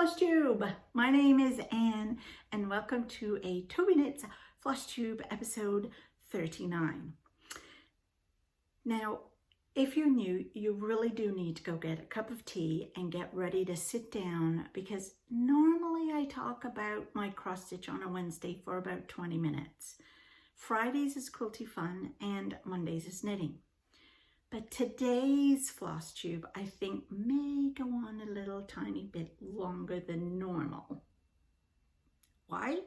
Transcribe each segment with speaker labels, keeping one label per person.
Speaker 1: Flosstube. My name is Anne and welcome to a Tobyknits Flosstube episode 39. Now, if you're new, you really do need to go get a cup of tea and get ready to sit down, because normally I talk about my cross stitch on a Wednesday for about 20 minutes. Fridays is quilty fun and Mondays is knitting. But today's Flosstube, I think, may go on a little tiny bit longer than normal. Why?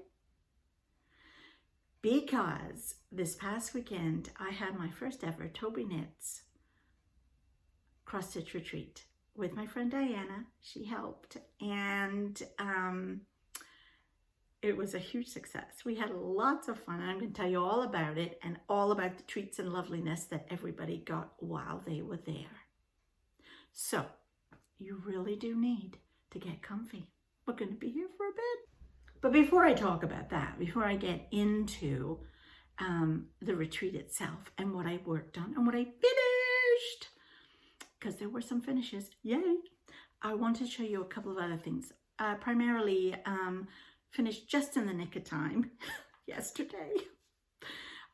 Speaker 1: Because this past weekend, I had my first ever Tobyknits cross stitch retreat with my friend Diana. She helped, and it was a huge success. We had lots of fun, and I'm going to tell you all about it and all about the treats and loveliness that everybody got while they were there. So, you really do need to get comfy. We're going to be here for a bit. But before I talk about that, before I get into the retreat itself and what I worked on and what I finished, because there were some finishes, yay, I want to show you a couple of other things. Primarily, finished just in the nick of time yesterday.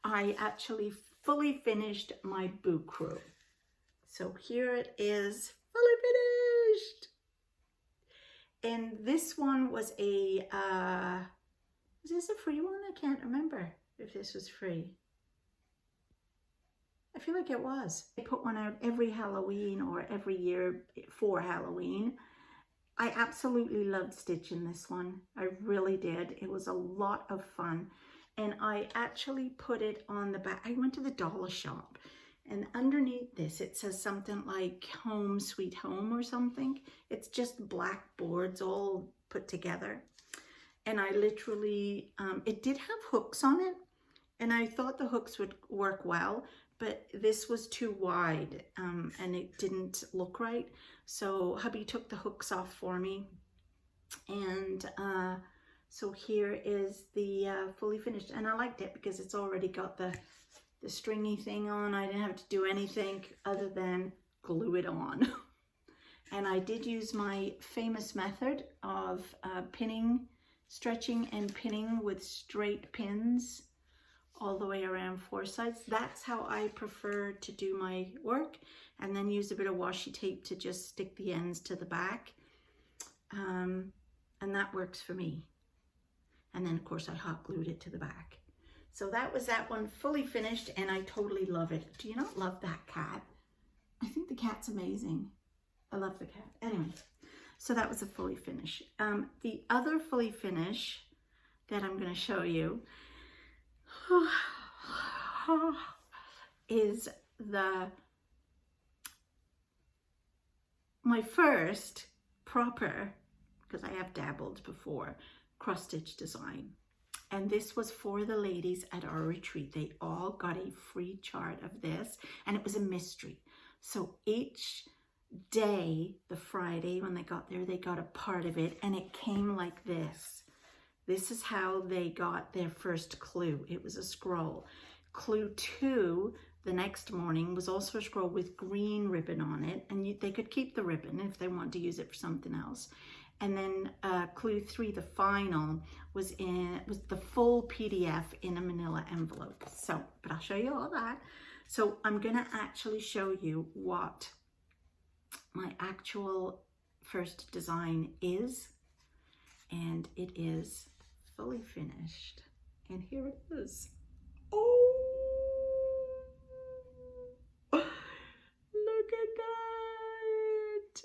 Speaker 1: I actually fully finished my bucru. So here it is, fully finished. And this one was a, was this a free one? I can't remember if this was free. I feel like it was. I put one out every Halloween or every year for Halloween. I absolutely loved stitching this one. I really did. It was a lot of fun. And I actually put it on the back. I went to the dollar shop, and underneath this, it says something like Home Sweet Home or something. It's just black boards all put together. And I literally, it did have hooks on it, and I thought the hooks would work well, but this was too wide and it didn't look right. So hubby took the hooks off for me. And so here is the fully finished. And I liked it because it's already got the stringy thing on. I didn't have to do anything other than glue it on. And I did use my famous method of pinning, stretching and pinning with straight pins all the way around four sides. That's how I prefer to do my work, and then use a bit of washi tape to just stick the ends to the back, and that works for me. And then of course I hot glued it to the back. So that was that one, fully finished, and I totally love it. Do you not love that cat? I think the cat's amazing. I love the cat. Anyway, so that was a fully finish. The other fully finish that I'm going to show you is my first proper, because I have dabbled before, cross stitch design. And this was for the ladies at our retreat. They all got a free chart of this, and it was a mystery. So each day, the Friday when they got there, they got a part of it, and it came like this. This is how they got their first clue. It was a scroll. Clue 2 the next morning was also a scroll with green ribbon on it, and they could keep the ribbon if they wanted to use it for something else. And then clue 3, the final, was the full PDF in a manila envelope. So, but I'll show you all that. So I'm gonna actually show you what my actual first design is, and it is fully finished, and here it is. Oh, look at that!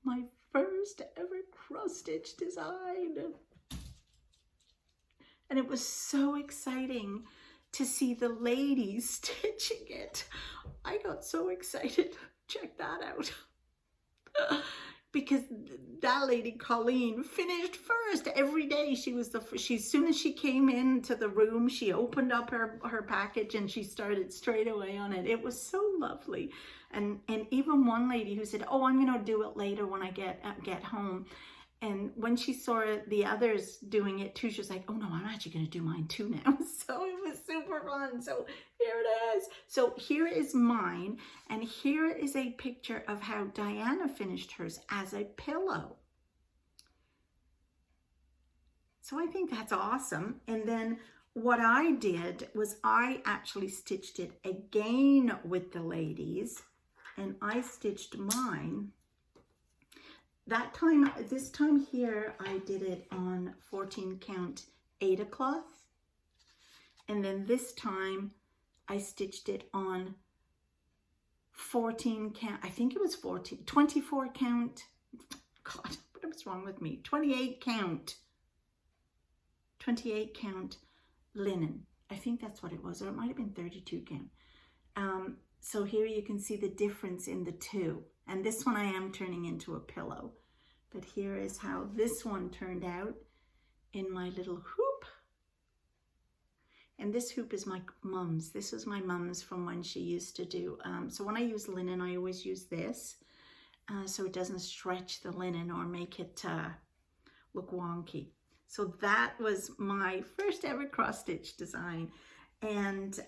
Speaker 1: My first ever cross stitch design, and it was so exciting to see the ladies stitching it. I got so excited. Check that out. Because that lady, Colleen, finished first every day. She was as soon as she came into the room, she opened up her package and she started straight away on it. It was so lovely. And even one lady who said, oh, I'm going to do it later when I get home. And when she saw the others doing it too, she was like, oh no, I'm actually going to do mine too now. So it was super fun. So here it is. So here is mine. And here is a picture of how Diana finished hers as a pillow. So I think that's awesome. And then what I did was I actually stitched it again with the ladies, and I stitched mine. That time, this time here, I did it on 14 count Aida cloth. And then this time I stitched it on 14 count, I think it was 24 count. God, what was wrong with me? 28 count linen. I think that's what it was, or it might have been 32 count. So here you can see the difference in the two. And this one I am turning into a pillow. But here is how this one turned out in my little hoop. And this hoop is my mum's. This is my mum's from when she used to do. So when I use linen, I always use this. So it doesn't stretch the linen or make it look wonky. So that was my first ever cross stitch design. And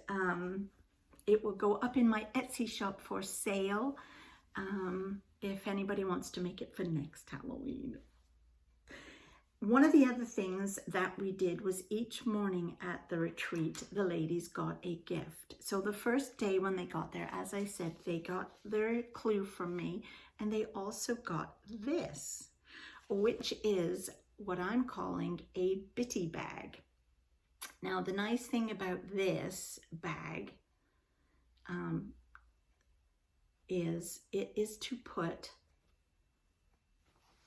Speaker 1: it will go up in my Etsy shop for sale. If anybody wants to make it for next Halloween. One of the other things that we did was each morning at the retreat, the ladies got a gift. So the first day when they got there, as I said, they got their clue from me, and they also got this, which is what I'm calling a bitty bag. Now, the nice thing about this bag is it is to put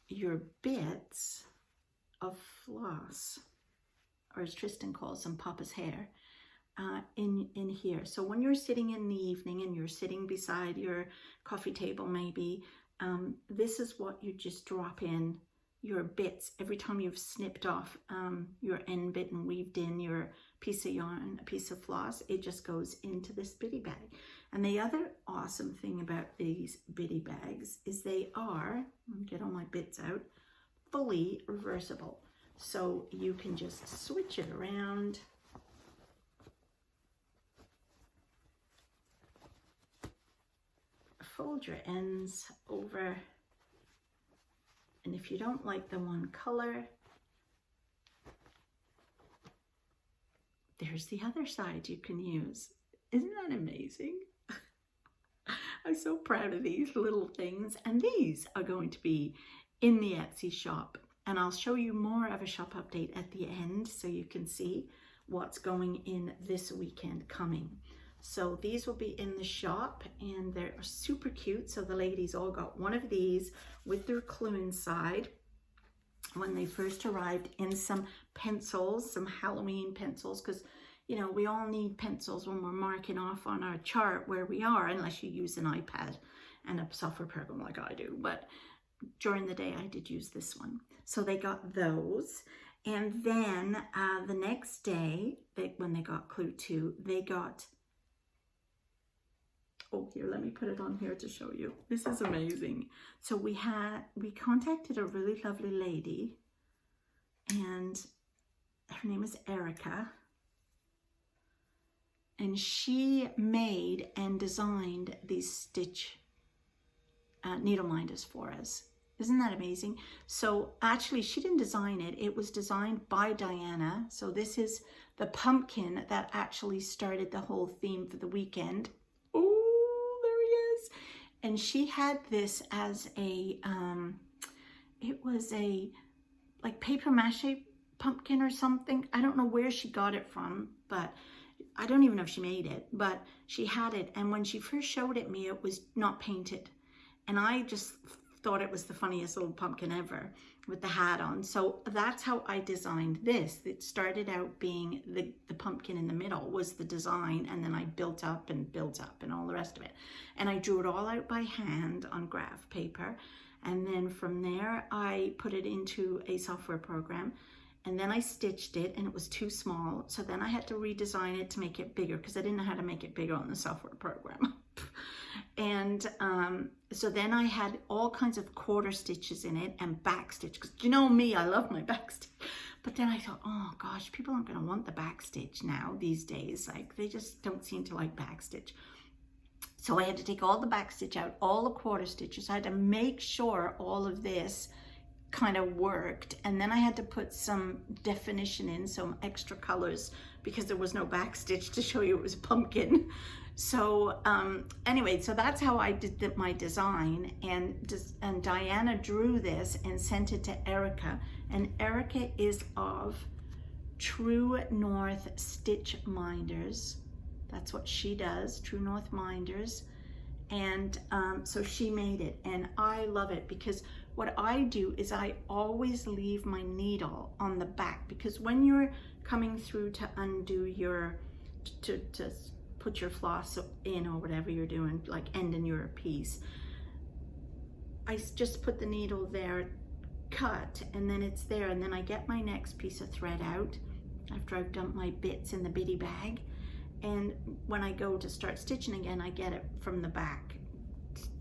Speaker 1: your bits of floss, or as Tristan calls them, Papa's hair, in here. So when you're sitting in the evening and you're sitting beside your coffee table maybe, this is what you just drop in your bits every time you've snipped off your end bit and weaved in your piece of yarn, a piece of floss. It just goes into this bitty bag. And the other awesome thing about these bitty bags is they are, get all my bits out, fully reversible. So you can just switch it around. Fold your ends over. And if you don't like the one color, there's the other side you can use. Isn't that amazing? I'm so proud of these little things. And these are going to be in the Etsy shop. And I'll show you more of a shop update at the end so you can see what's going in this weekend coming. So these will be in the shop and they're super cute. So the ladies all got one of these with their clue inside when they first arrived, in some pencils, some Halloween pencils, because you know, we all need pencils when we're marking off on our chart where we are, unless you use an iPad and a software program like I do. But during the day, I did use this one. So they got those. And then the next day, when they got clue 2, they got, oh, here, let me put it on here to show you. This is amazing. So we contacted a really lovely lady, and her name is Erica. And she made and designed these stitch needle minders for us. Isn't that amazing? So actually, she didn't design it. It was designed by Diana. So this is the pumpkin that actually started the whole theme for the weekend. Oh, there he is. And she had this as a, it was a like paper mache pumpkin or something. I don't know where she got it from, but I don't even know if she made it, but she had it. And when she first showed it me, it was not painted. And I just thought it was the funniest little pumpkin ever with the hat on. So that's how I designed this. It started out being the pumpkin in the middle was the design. And then I built up and all the rest of it. And I drew it all out by hand on graph paper. And then from there, I put it into a software program. And then I stitched it and it was too small. So then I had to redesign it to make it bigger because I didn't know how to make it bigger on the software program. And so then I had all kinds of quarter stitches in it and back stitch, because you know me, I love my back stitch. But then I thought, oh gosh, people aren't going to want the back stitch now these days. Like, they just don't seem to like back stitch. So I had to take all the back stitch out, all the quarter stitches. I had to make sure all of this kind of worked, and then I had to put some definition in, some extra colors, because there was no back stitch to show you it was a pumpkin. So anyway, so that's how I did my design, and Diana drew this and sent it to Erica, and Erica is of True North Stitch Minders. That's what she does, True North Minders. And so she made it, and I love it, because what I do is I always leave my needle on the back, because when you're coming through to undo your, to put your floss in or whatever you're doing, like ending your piece, I just put the needle there, cut, and then it's there, and then I get my next piece of thread out after I've dumped my bits in the bitty bag. And when I go to start stitching again, I get it from the back.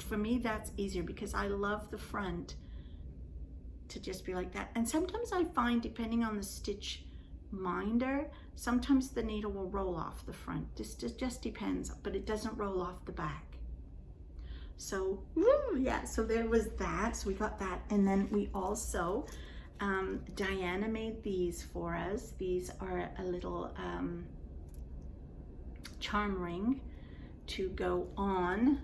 Speaker 1: For me, that's easier, because I love the front to just be like that. And sometimes I find, depending on the stitch minder, sometimes the needle will roll off the front. It just depends, but it doesn't roll off the back. So yeah, so there was that. So we got that. And then we also, Diana made these for us. These are a little charm ring to go on,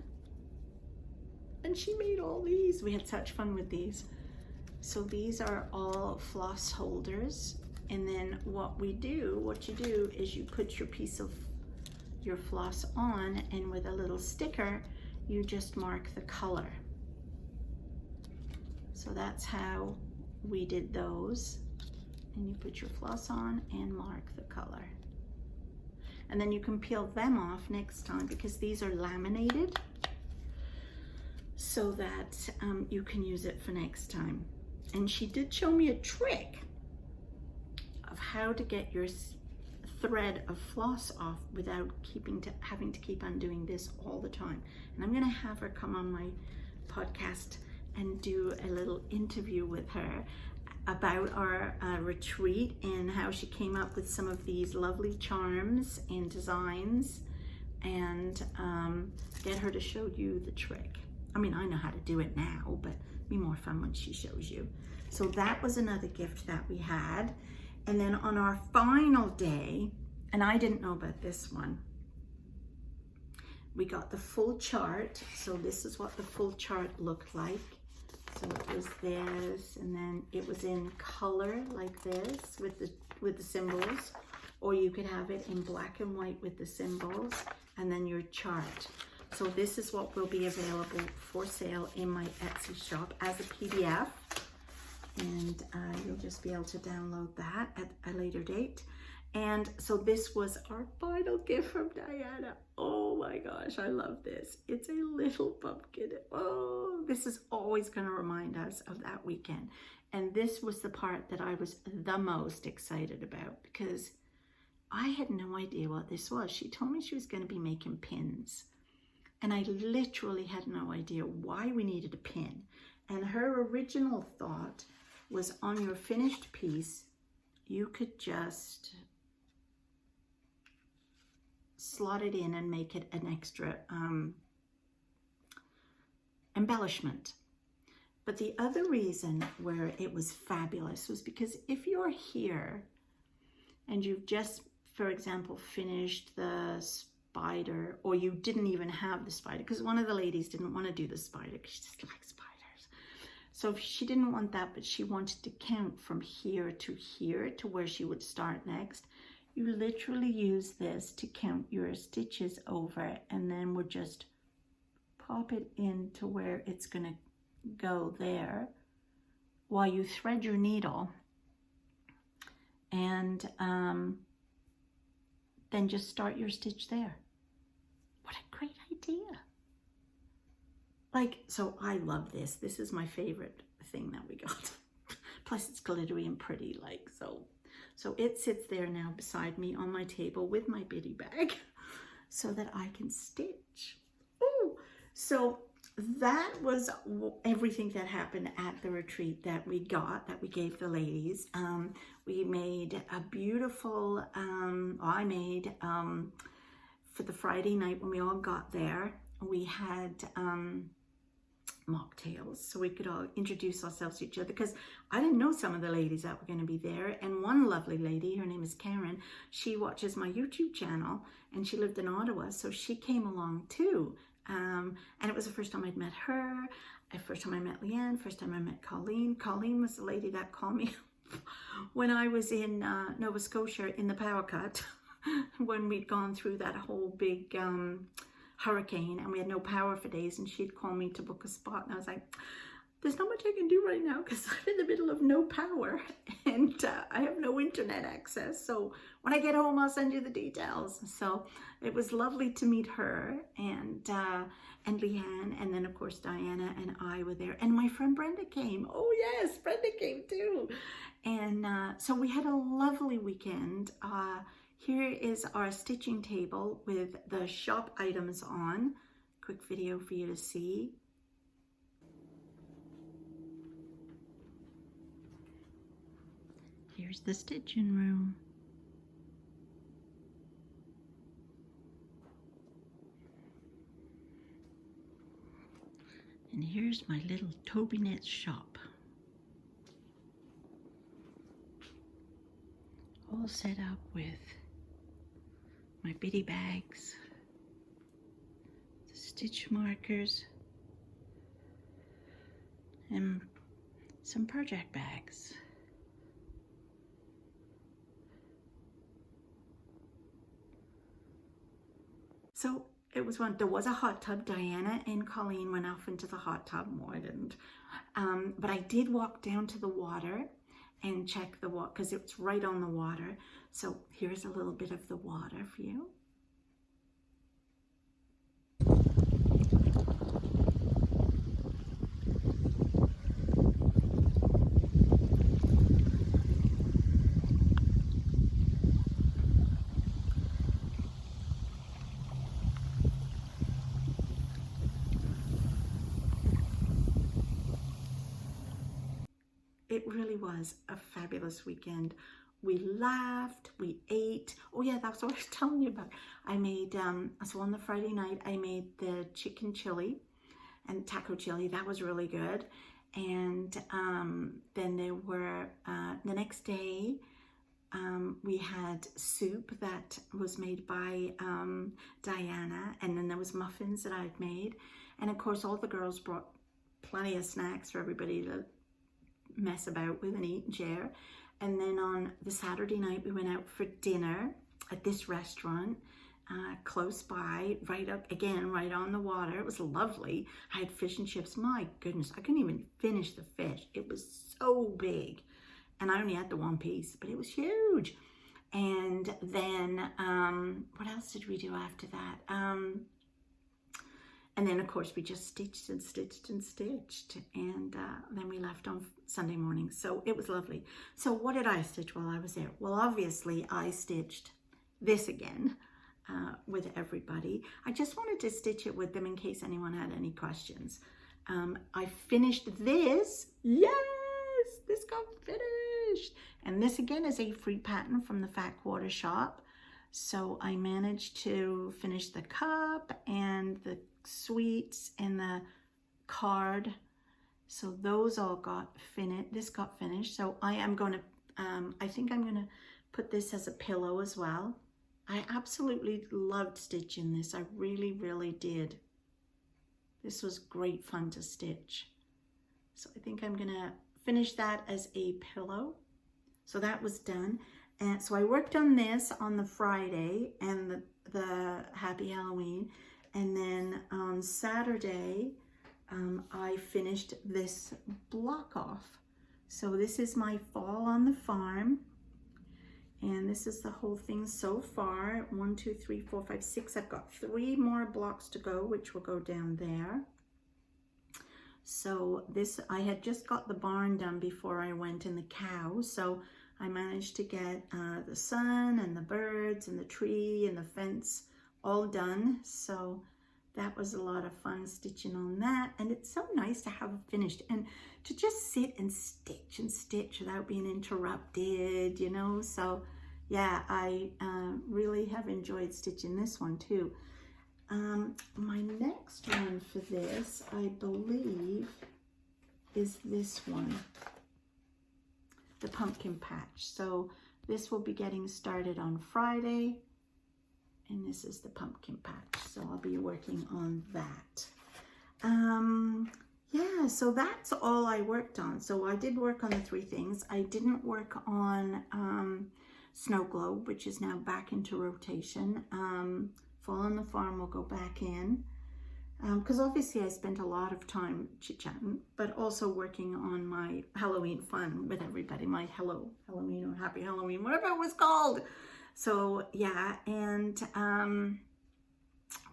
Speaker 1: and she made all these. We had such fun with these. So these are all floss holders, and then what you do is you put your piece of your floss on, and with a little sticker you just mark the color. So that's how we did those, and you put your floss on and mark the color. And then you can peel them off next time, because these are laminated, so that you can use it for next time. And she did show me a trick of how to get your thread of floss off without having to keep undoing this all the time. And I'm gonna have her come on my podcast and do a little interview with her about our retreat, and how she came up with some of these lovely charms and designs, and get her to show you the trick. I mean, I know how to do it now, but it'd be more fun when she shows you. So that was another gift that we had. And then on our final day, and I didn't know about this one, we got the full chart. So this is what the full chart looked like. So it was this, and then it was in color like this with the symbols, or you could have it in black and white with the symbols, and then your chart. So this is what will be available for sale in my Etsy shop as a PDF, and you'll just be able to download that at a later date. And so this was our final gift from Diana. Oh my gosh, I love this. It's a little pumpkin. Oh, this is always going to remind us of that weekend. And this was the part that I was the most excited about, because I had no idea what this was. She told me she was going to be making pins, and I literally had no idea why we needed a pin. And her original thought was, on your finished piece, you could just slot it in and make it an extra embellishment. But the other reason where it was fabulous was because if you're here and you've just, for example, finished the spider, or you didn't even have the spider, because one of the ladies didn't want to do the spider because she just likes spiders. So she didn't want that, but she wanted to count from here to where she would start next. You literally use this to count your stitches over, and then would just pop it into where it's going to go there while you thread your needle, and then just start your stitch there. What a great idea. Like, so I love this. This is my favorite thing that we got. Plus it's glittery and pretty, like, so it sits there now beside me on my table with my bitty bag so that I can stitch. So that was everything that happened at the retreat that we gave the ladies. We made a beautiful, I made, for the Friday night when we all got there, we had mocktails so we could all introduce ourselves to each other, because I didn't know some of the ladies that were going to be there. And one lovely lady, her name is Karen, she watches my YouTube channel and she lived in Ottawa, so she came along too. And it was the first time I'd met her, the first time I met Leanne, first time I met Colleen. Colleen was the lady that called me when I was in Nova Scotia in the power cut when we'd gone through that whole big hurricane and we had no power for days, and she'd call me to book a spot, and I was like, there's not much I can do right now because I'm in the middle of no power and I have no internet access, so when I get home I'll send you the details. So it was lovely to meet her and Leanne, and then of course Diana and I were there, and my friend Brenda came. Oh yes, Brenda came too. And so we had a lovely weekend. Here is our stitching table with the shop items on. Quick video for you to see. Here's the stitching room. And here's my little Tobyknits shop. All set up with my bitty bags, the stitch markers, and some project bags. So it was there was a hot tub. Diana and Colleen went off into the hot tub. No, I didn't. But I did walk down to the water and check the water because it's right on the water. So here's a little bit of the water for you. It really was a fabulous weekend. We laughed, we ate. Oh yeah, that's what I was telling you about. I made, so on the Friday night, I made the chicken chili and taco chili. That was really good. And then there were, the next day, we had soup that was made by Diana. And then there was muffins that I'd made. And of course, all the girls brought plenty of snacks for everybody to mess about with and eat and share. And then on the Saturday night we went out for dinner at this restaurant close by, right up again, right on the water. It was lovely. I had fish and chips. My goodness, I couldn't even finish the fish. It was so big, and I only had the one piece, but it was huge. And then what else did we do after that? And then, of course, we just stitched and stitched and stitched. And then we left on Sunday morning. So it was lovely. So what did I stitch while I was there? Well, obviously, I stitched this again with everybody. I just wanted to stitch it with them in case anyone had any questions. I finished this. Yes, this got finished. And this, again, is a free pattern from the Fat Quarter shop. So I managed to finish the cup and the sweets and the card, so those all got finished. This got finished, so I am going to I think I'm going to put this as a pillow as well. I absolutely loved stitching this. I really did. This was great fun to stitch, so I think I'm gonna finish that as a pillow. So that was done. And so I worked on this on the Friday and the Happy Halloween. And then on Saturday, I finished this block off. So this is my fall on the farm. And this is the whole thing so far. 1, 2, 3, 4, 5, 6. I've got 3 more blocks to go, which will go down there. So this, I had just got the barn done before I went in the cow. So I managed to get the sun and the birds and the tree and the fence all done. So that was a lot of fun stitching on that. And it's so nice to have it finished and to just sit and stitch without being interrupted, you know. So yeah, I really have enjoyed stitching this one too. My next one for this, I believe, is this one, the pumpkin patch. So this will be getting started on Friday, and this is the pumpkin patch. So I'll be working on that. Yeah, so that's all I worked on. So I did work on the 3 things. I didn't work on Snow Globe, which is now back into rotation. Fall on the Farm will go back in. Because obviously I spent a lot of time chit-chatting, but also working on my Halloween fun with everybody, my Hello Halloween or Happy Halloween, whatever it was called. So yeah, and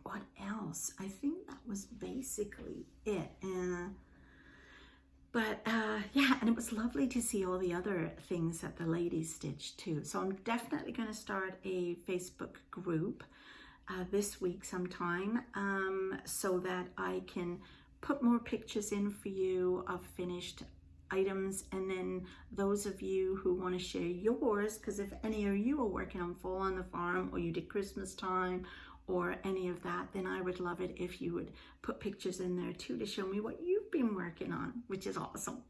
Speaker 1: what else? I think that was basically it. Yeah, and it was lovely to see all the other things that the ladies stitched too. So I'm definitely going to start a Facebook group this week sometime, so that I can put more pictures in for you of finished items, and then those of you who want to share yours, because if any of you are working on Fall on the Farm, or you did Christmas time or any of that, then I would love it if you would put pictures in there too to show me what you've been working on, which is awesome.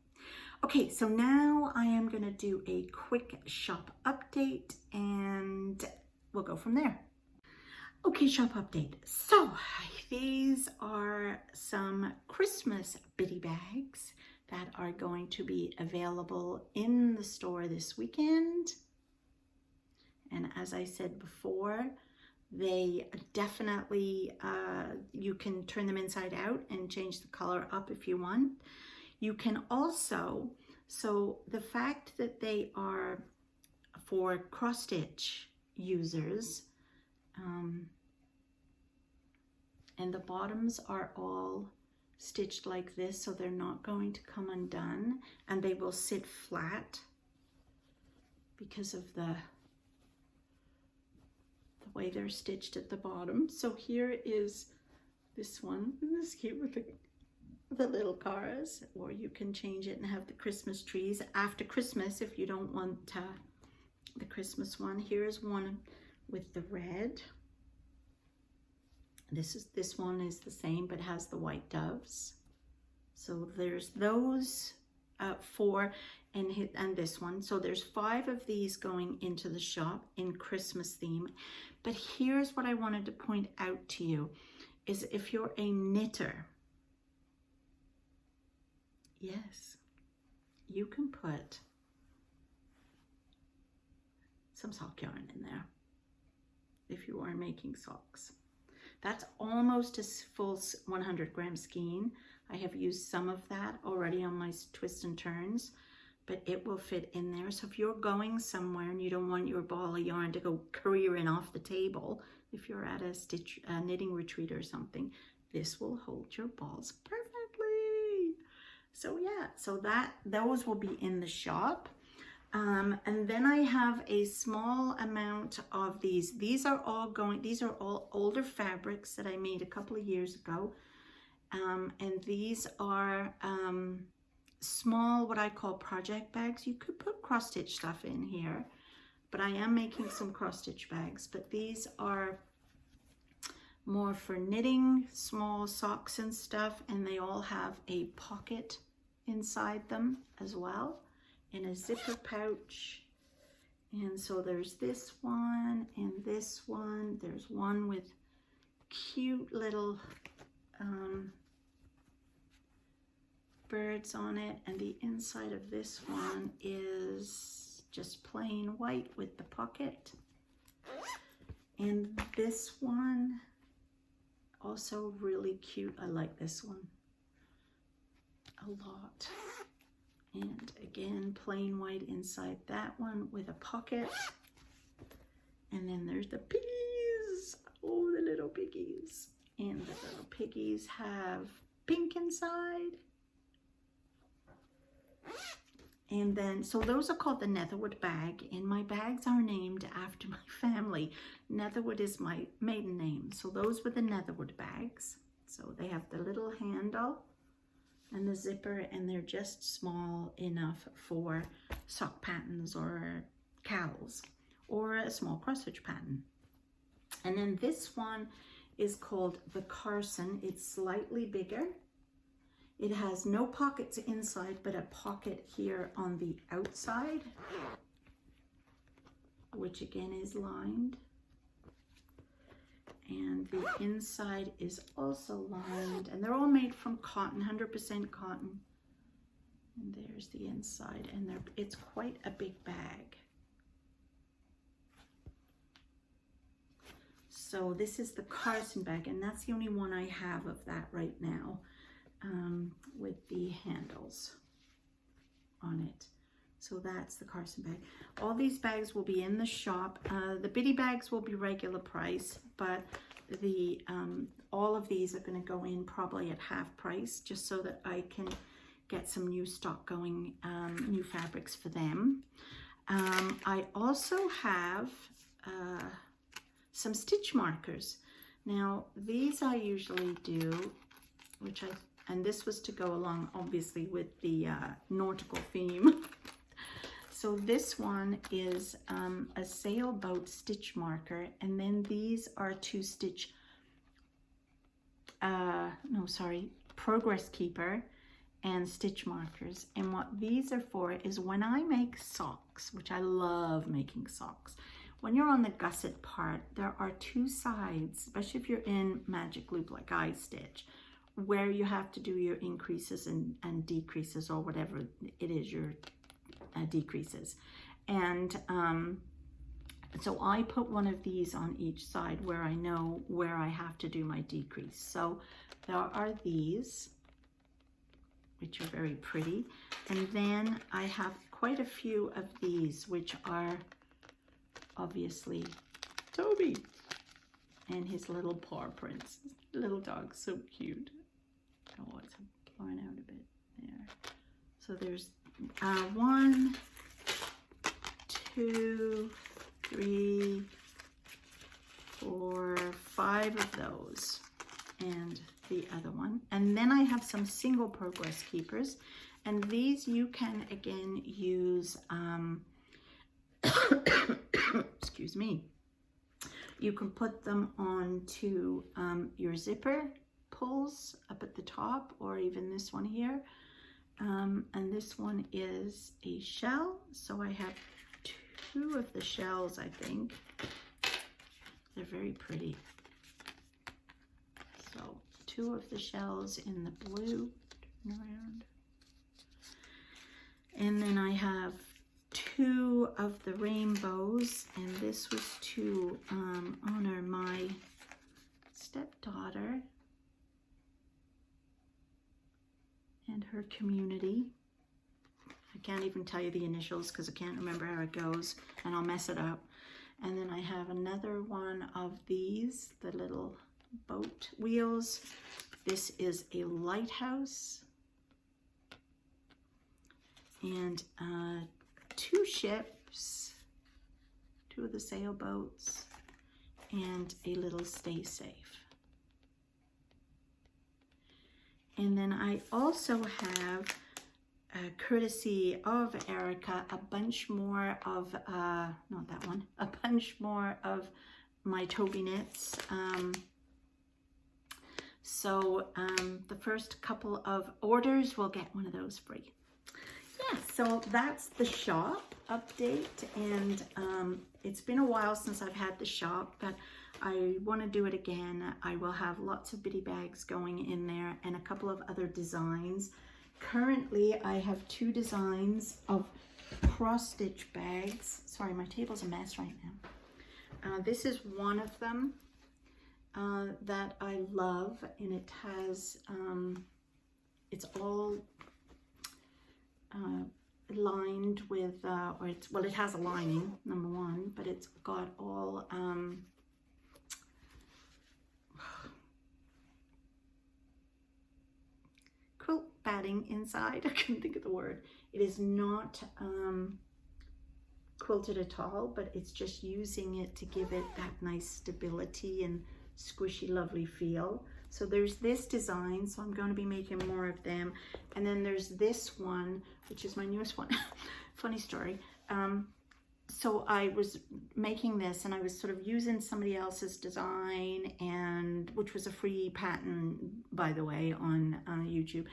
Speaker 1: Okay, so now I am going to do a quick shop update and we'll go from there. Okay, shop update. So these are some Christmas bitty bags that are going to be available in the store this weekend. And as I said before, they definitely, you can turn them inside out and change the color up if you want. You can also, so the fact that they are for cross stitch users, and the bottoms are all stitched like this, so they're not going to come undone, and they will sit flat because of the way they're stitched at the bottom. So here is this one. Isn't this cute with the little cars? Or you can change it and have the Christmas trees after Christmas if you don't want the Christmas one. Here's one with the red. This one is the same but has the white doves. So there's those 4 and this one. So there's 5 of these going into the shop in Christmas theme. But here's what I wanted to point out to you is if you're a knitter, yes, you can put some sock yarn in there if you are making socks. That's almost a full 100-gram skein. I have used some of that already on my twists and turns, but it will fit in there. So if you're going somewhere and you don't want your ball of yarn to go careering off the table, if you're at a knitting retreat or something, this will hold your balls perfectly. So yeah, so those will be in the shop. And then I have a small amount of these. These are all older fabrics that I made a couple of years ago. And these are small, what I call project bags. You could put cross stitch stuff in here, but I am making some cross stitch bags. But these are more for knitting, small socks and stuff, and they all have a pocket inside them as well, in a zipper pouch. And so there's this one and this one. There's one with cute little birds on it, and the inside of this one is just plain white with the pocket. And this one also really cute. I like this one a lot. And again, plain white inside that one with a pocket. And then there's the piggies. Oh, the little piggies. And the little piggies have pink inside. And then, so those are called the Netherwood bag. And my bags are named after my family. Netherwood is my maiden name. So those were the Netherwood bags. So they have the little handle and the zipper, and they're just small enough for sock patterns or cowls or a small cross-stitch pattern. And then this one is called the Carson. It's slightly bigger. It has no pockets inside, but a pocket here on the outside, which again is lined. And the inside is also lined, and they're all made from cotton, 100% cotton. And there's the inside, and it's quite a big bag. So this is the Carson bag, and that's the only one I have of that right now, with the handles on it. So that's the Carson bag. All these bags will be in the shop. The bitty bags will be regular price, but the all of these are going to go in probably at half price, just so that I can get some new stock going, new fabrics for them. I also have some stitch markers. Now these I usually do, and this was to go along obviously with the nautical theme. So this one is a sailboat stitch marker, and then these are to stitch, progress keeper and stitch markers. And what these are for is when I make socks, which I love making socks. When you're on the gusset part, there are two sides, especially if you're in magic loop like I stitch, where you have to do your increases and decreases, or whatever it is, your decreases. And so I put one of these on each side where I know where I have to do my decrease. So there are these, which are very pretty. And then I have quite a few of these, which are obviously Toby and his little paw prints. Little dog, so cute. Oh, it's blowing out a bit there. So there's 1, 2, 3, 4, 5 of those, and the other one. And then I have some single progress keepers, and these you can again use excuse me, you can put them onto your zipper pulls up at the top, or even this one here. And this one is a shell, so I have 2 of the shells, I think. They're very pretty. So 2 of the shells in the blue, turn around. And then I have 2 of the rainbows, and this was to honor my stepdaughter and her community. I can't even tell you the initials because I can't remember how it goes, and I'll mess it up. And then I have another one of these, the little boat wheels. This is a lighthouse, and 2 ships, 2 of the sailboats, and a little stay safe. And then I also have, courtesy of Erica, a bunch more of, not that one, a bunch more of my Tobyknits. So the first couple of orders will get one of those free. Yeah, so that's the shop update, and it's been a while since I've had the shop, but I want to do it again. I will have lots of bitty bags going in there and a couple of other designs. Currently, I have 2 designs of cross-stitch bags. Sorry, my table's a mess right now. This is one of them that I love, and it has, it's all lined with, well, it has a lining, number 1, but it's got all quilt batting inside. I couldn't think of the word. It is not quilted at all, but it's just using it to give it that nice stability and squishy, lovely feel. So there's this design, so I'm going to be making more of them. And then there's this one, which is my newest one. Funny story. So I was making this and I was sort of using somebody else's design, and which was a free patent, by the way, on YouTube.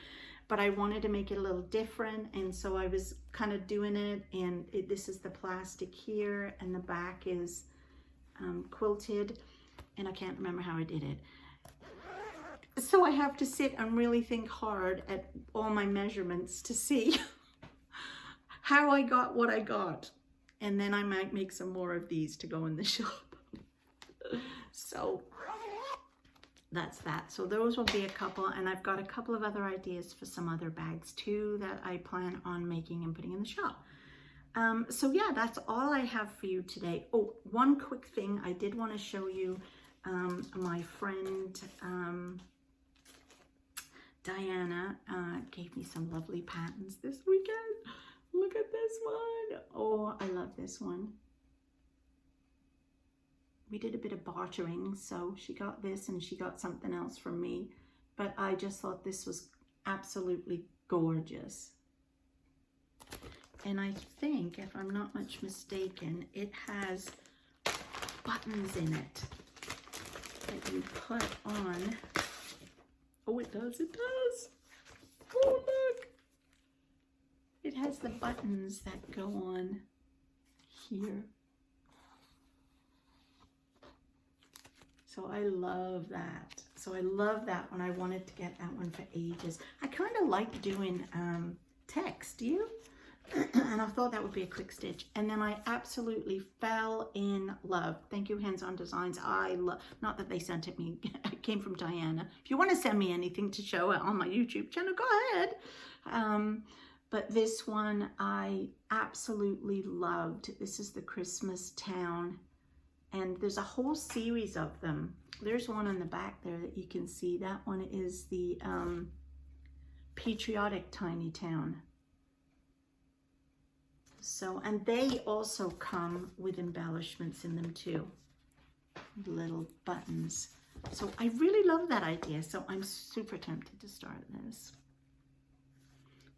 Speaker 1: But I wanted to make it a little different, and so I was kind of doing it, and this is the plastic here, and the back is quilted, and I can't remember how I did it. So I have to sit and really think hard at all my measurements to see how I got what I got. And then I might make some more of these to go in the shop. So that's that. So those will be a couple, and I've got a couple of other ideas for some other bags too that I plan on making and putting in the shop. So yeah, that's all I have for you today. Oh, one quick thing I did want to show you. My friend Diana gave me some lovely patterns this weekend. Look at this one. Oh, I love this one. We did a bit of bartering, so she got this and she got something else from me, but I just thought this was absolutely gorgeous. And I think, if I'm not much mistaken, it has buttons in it that you put on. Oh, it does, it does. Oh, look. It has the buttons that go on here. So I love that. So I love that one. I wanted to get that one for ages. I kind of like doing text, do you? And I thought that would be a quick stitch. And then I absolutely fell in love. Thank you, Hands On Designs. I love, not that they sent it me, it came from Diana. If you want to send me anything to show it on my YouTube channel, go ahead. But this one I absolutely loved. This is the Christmas Town, and there's a whole series of them. There's one on the back there that you can see. That one is the Patriotic Tiny Town. So, and they also come with embellishments in them too, little buttons. So I really love that idea. So I'm super tempted to start this.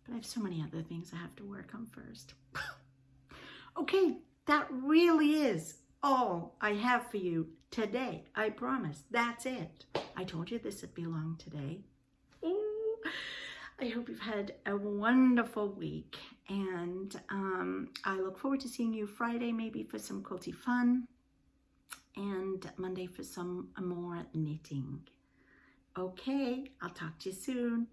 Speaker 1: But I have so many other things I have to work on first. Okay, that really is all I have for you today. I promise. That's it. I told you this would be long today. Ooh, I hope you've had a wonderful week. And I look forward to seeing you Friday, maybe for some quilty fun. And Monday for some more knitting. Okay, I'll talk to you soon.